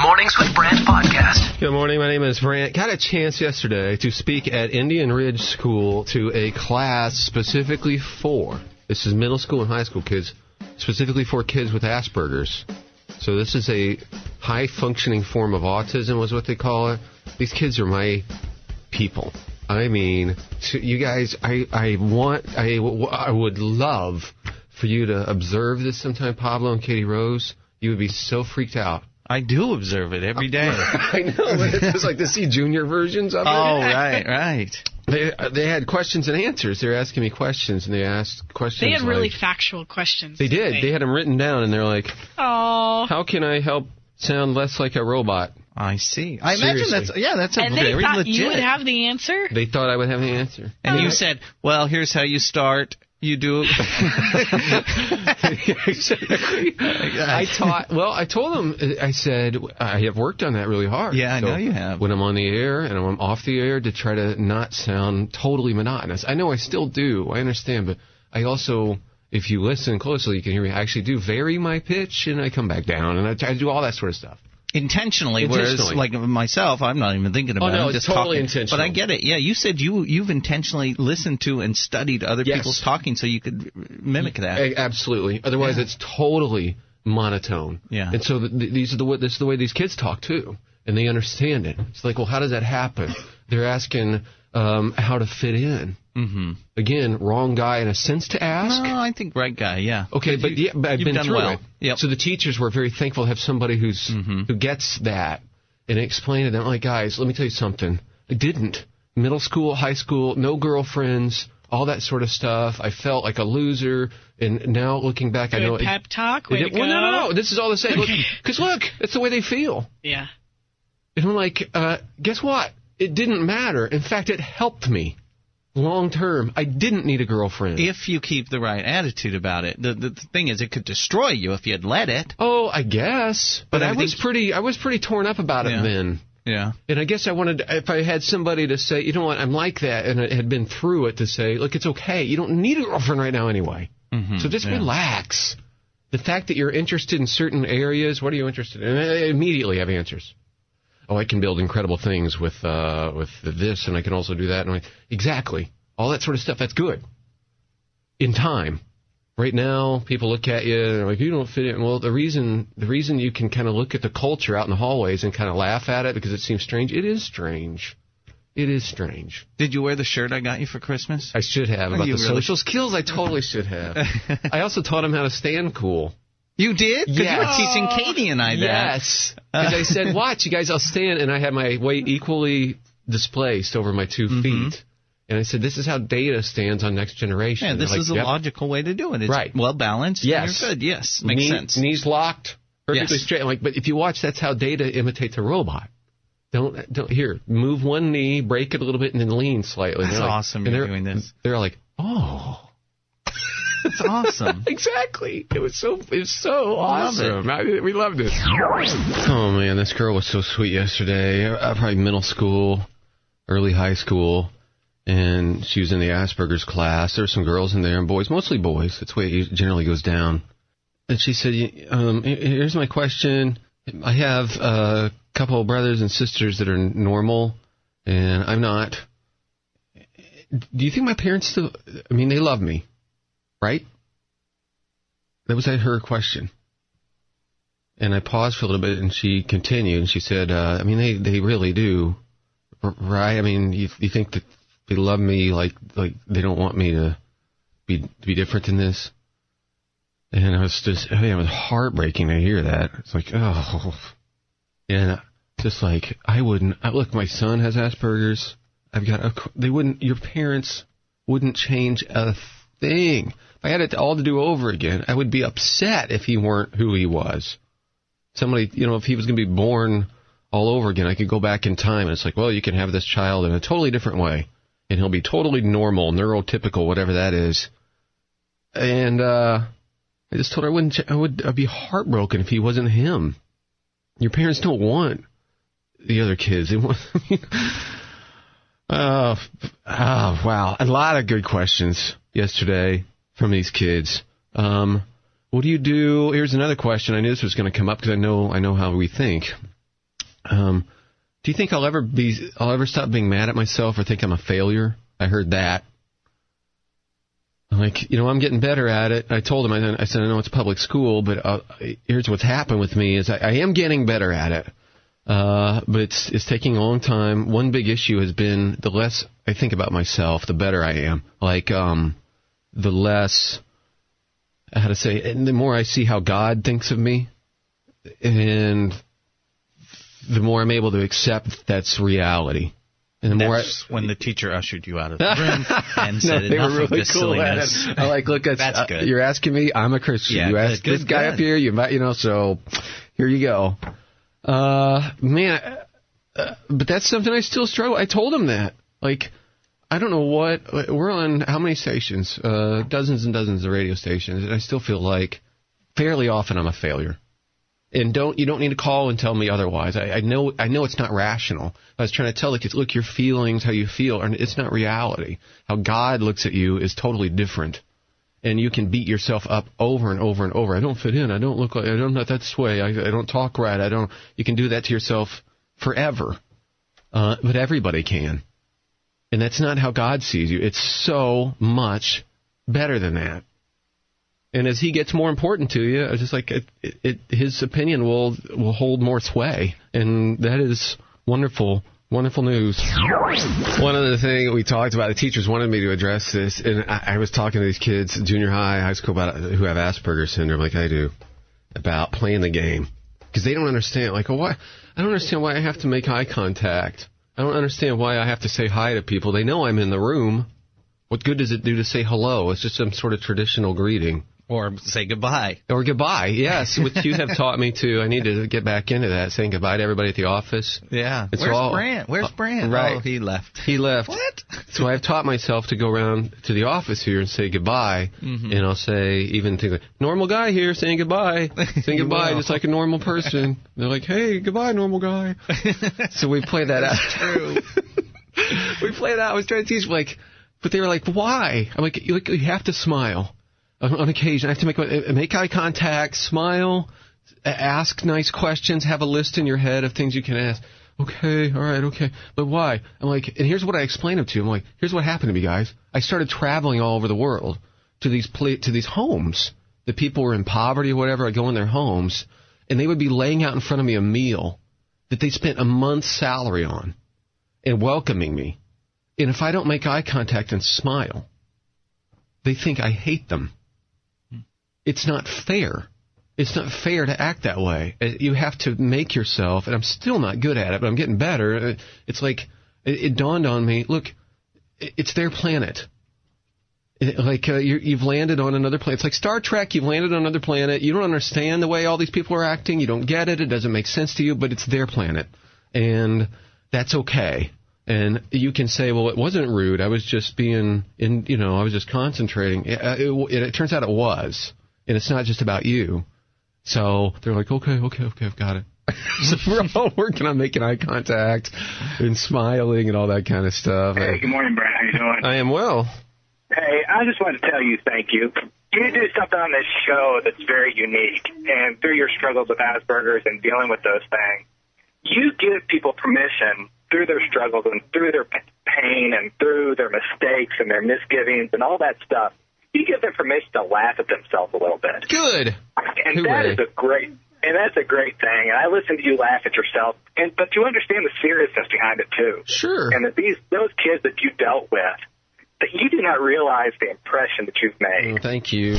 Mornings with Brant podcast. Good morning. My name is Brant. Got a chance yesterday to speak at Indian Ridge School to a class specifically for, this is middle school and high school kids, specifically for kids with aspergers. So this is a high-functioning form of autism, was what they call it. These kids are my people. I mean, you guys, I would love for you to observe this sometime, Pablo and Katie Rose. You would be so freaked out. I do observe it every day. I know, but it's just like to see junior versions of it. Oh, right. They had questions and answers. They were asking me questions, and they asked questions. They had really factual questions. They did. They had them written down, and they're like, "Oh, how can I help sound less like a robot?" I see. I imagine that's very legit. And they thought you would have the anser? They thought I would have the answer. And you said, well, here's how you start. You do. Exactly. I told them, I said, I have worked on that really hard. Yeah, I know you have. When I'm on the air and I'm off the air, to try to not sound totally monotonous. I know I still do. I understand. But I also, if you listen closely, you can hear me. I actually do vary my pitch, and I come back down, and I do all that sort of stuff. Intentionally, whereas like myself, I'm not even thinking about it. I'm it's just totally talking. intentional. But I get it. Yeah, you said you've intentionally listened to and studied other people's talking so you could mimic that. Absolutely. Otherwise, it's totally monotone. Yeah. And so this is the way these kids talk too, and they understand it. It's like, well, how does that happen? They're asking how to fit in. Mm-hmm. Again, wrong guy in a sense to ask. No, I think right guy. Yeah. Okay, but I've been through it. Yep. So the teachers were very thankful to have somebody who gets that and explain to them, like, guys, let me tell you something. I didn't. Middle school, high school, no girlfriends, all that sort of stuff. I felt like a loser, and now looking back, I know. Pep talk. Way to go. No. This is all the same. Because look, it's the way they feel. Yeah. And I'm like, guess what? It didn't matter. In fact, it helped me. Long term, I didn't need a girlfriend. If you keep the right attitude about it. The thing is, it could destroy you if you'd let it. Oh, I guess. But I was pretty torn up about it then. Yeah. And I guess I wanted, if I had somebody to say, you know what, I'm like that, and I had been through it, to say, look, it's okay. You don't need a girlfriend right now anyway. Mm-hmm. So just relax. The fact that you're interested in certain areas, what are you interested in? And I immediately have answers. Oh, I can build incredible things with this, and I can also do that. And exactly. All that sort of stuff, that's good. In time. Right now, people look at you and they're like, you don't fit in. Well, the reason you can kind of look at the culture out in the hallways and kind of laugh at it because it seems strange, it is strange. It is strange. Did you wear the shirt I got you for Christmas? I should have. About the social skills, I totally should have. I also taught him how to stand cool. You did? Because you were teaching Katie and I that. Yes. Because I said, watch, you guys, I'll stand. And I had my weight equally displaced over my 2 feet. And I said, this is how data stands on Next Generation. Yeah, this is a logical way to do it. It's well balanced. Yes. And you're good. Yes. Makes sense. Knees locked, perfectly straight. But if you watch, that's how data imitates a robot. Don't here, move one knee, break it a little bit, and then lean slightly. That's awesome. You're doing this. They're like, oh. That's awesome. Exactly. It was so awesome. We loved it. Oh, man, this girl was so sweet yesterday. Probably middle school, early high school, and she was in the Asperger's class. There were some girls in there and boys, mostly boys. That's the way it generally goes down. And she said, here's my question. I have a couple of brothers and sisters that are normal, and I'm not. Do you think my parents still, they love me? Right? That was her question. And I paused for a little bit, and she continued, and she said, they really do. Right? You think that they love me like they don't want me to be different than this? And it was heartbreaking to hear that. It's like, oh. And just like, look, my son has Asperger's. Your parents wouldn't change a thing. If I had it all to do over again, I would be upset if he weren't who he was. Somebody, if he was going to be born all over again, I could go back in time, and it's like, well, you can have this child in a totally different way, and he'll be totally normal, neurotypical, whatever that is. And I just told her I'd be heartbroken if he wasn't him. Your parents don't want the other kids. They want. Oh, wow. A lot of good questions yesterday from these kids. What do you do? Here's another question. I knew this was going to come up because I know how we think. Do you think I'll ever stop being mad at myself or think I'm a failure? I heard that. I'm like, I'm getting better at it. I told him, I said, I know it's public school, but here's what's happened with me is I am getting better at it. But it's taking a long time. One big issue has been the less I think about myself, the better I am. Like, the less, how to say, and the more I see how God thinks of me, and the more I'm able to accept that's reality. And that's when the teacher ushered you out of the room and said, enough really of this cool silliness. I like, look, that's good. You're asking me, I'm a Christian. Yeah, you asked this guy up here, so here you go. Man, but that's something I still struggle. I told him that. Like, I don't know what, we're on how many stations? Dozens and dozens of radio stations, and I still feel like fairly often I'm a failure. And you don't need to call and tell me otherwise. I know it's not rational. I was trying to tell the kids, look, your feelings, how you feel, it's not reality. How God looks at you is totally different. And you can beat yourself up over and over and over. I don't fit in. I don't look like. I'm not that way. I don't talk right. You can do that to yourself forever. But everybody can. And that's not how God sees you. It's so much better than that. And as he gets more important to you, it's just like his opinion will hold more sway, and that is wonderful, wonderful news. One of the things we talked about, the teachers wanted me to address this, and I was talking to these kids, junior high, high school, who have Asperger's syndrome, like I do, about playing the game, because they don't understand. Like, why? I don't understand why I have to make eye contact. I don't understand why I have to say hi to people. They know I'm in the room. What good does it do to say hello? It's just some sort of traditional greeting. Or say goodbye. Or goodbye, yes, which you have taught me to. I need to get back into that, saying goodbye to everybody at the office. Yeah. Where's Brant? Where's Brant? Right. Oh, he left. He left. What? So I've taught myself to go around to the office here and say goodbye. Mm-hmm. And I'll say, even things like, normal guy here saying goodbye. Saying goodbye just like a normal person. They're like, hey, goodbye, normal guy. So we play that out. That's true. We play it out. I was trying to teach, but they were like, why? I'm like, you have to smile. On occasion, I have to make eye contact, smile, ask nice questions, have a list in your head of things you can ask. Okay, all right, okay. But why? I'm like, and here's what I explained them to. I'm like, here's what happened to me, guys. I started traveling all over the world to these homes. The people were in poverty or whatever. I go in their homes, and they would be laying out in front of me a meal that they spent a month's salary on and welcoming me. And if I don't make eye contact and smile, they think I hate them. It's not fair. It's not fair to act that way. You have to make yourself, and I'm still not good at it, but I'm getting better. It's like, it dawned on me, look, it's their planet. You've landed on another planet. It's like Star Trek, you've landed on another planet. You don't understand the way all these people are acting. You don't get it. It doesn't make sense to you, but it's their planet. And that's okay. And you can say, well, it wasn't rude. I was just I was just concentrating. It turns out it was. And it's not just about you. So they're like, okay, I've got it. So we're all working on making eye contact and smiling and all that kind of stuff. Hey, good morning, Brant. How you doing? I am well. Hey, I just wanted to tell you thank you. You do something on this show that's very unique. And through your struggles with Asperger's and dealing with those things, you give people permission through their struggles and through their pain and through their mistakes and their misgivings and all that stuff. You give them permission to laugh at themselves a little bit. Good. And that's a great thing. And I listen to you laugh at yourself, but you understand the seriousness behind it too. Sure. And that those kids that you dealt with, that you do not realize the impression that you've made. Thank you.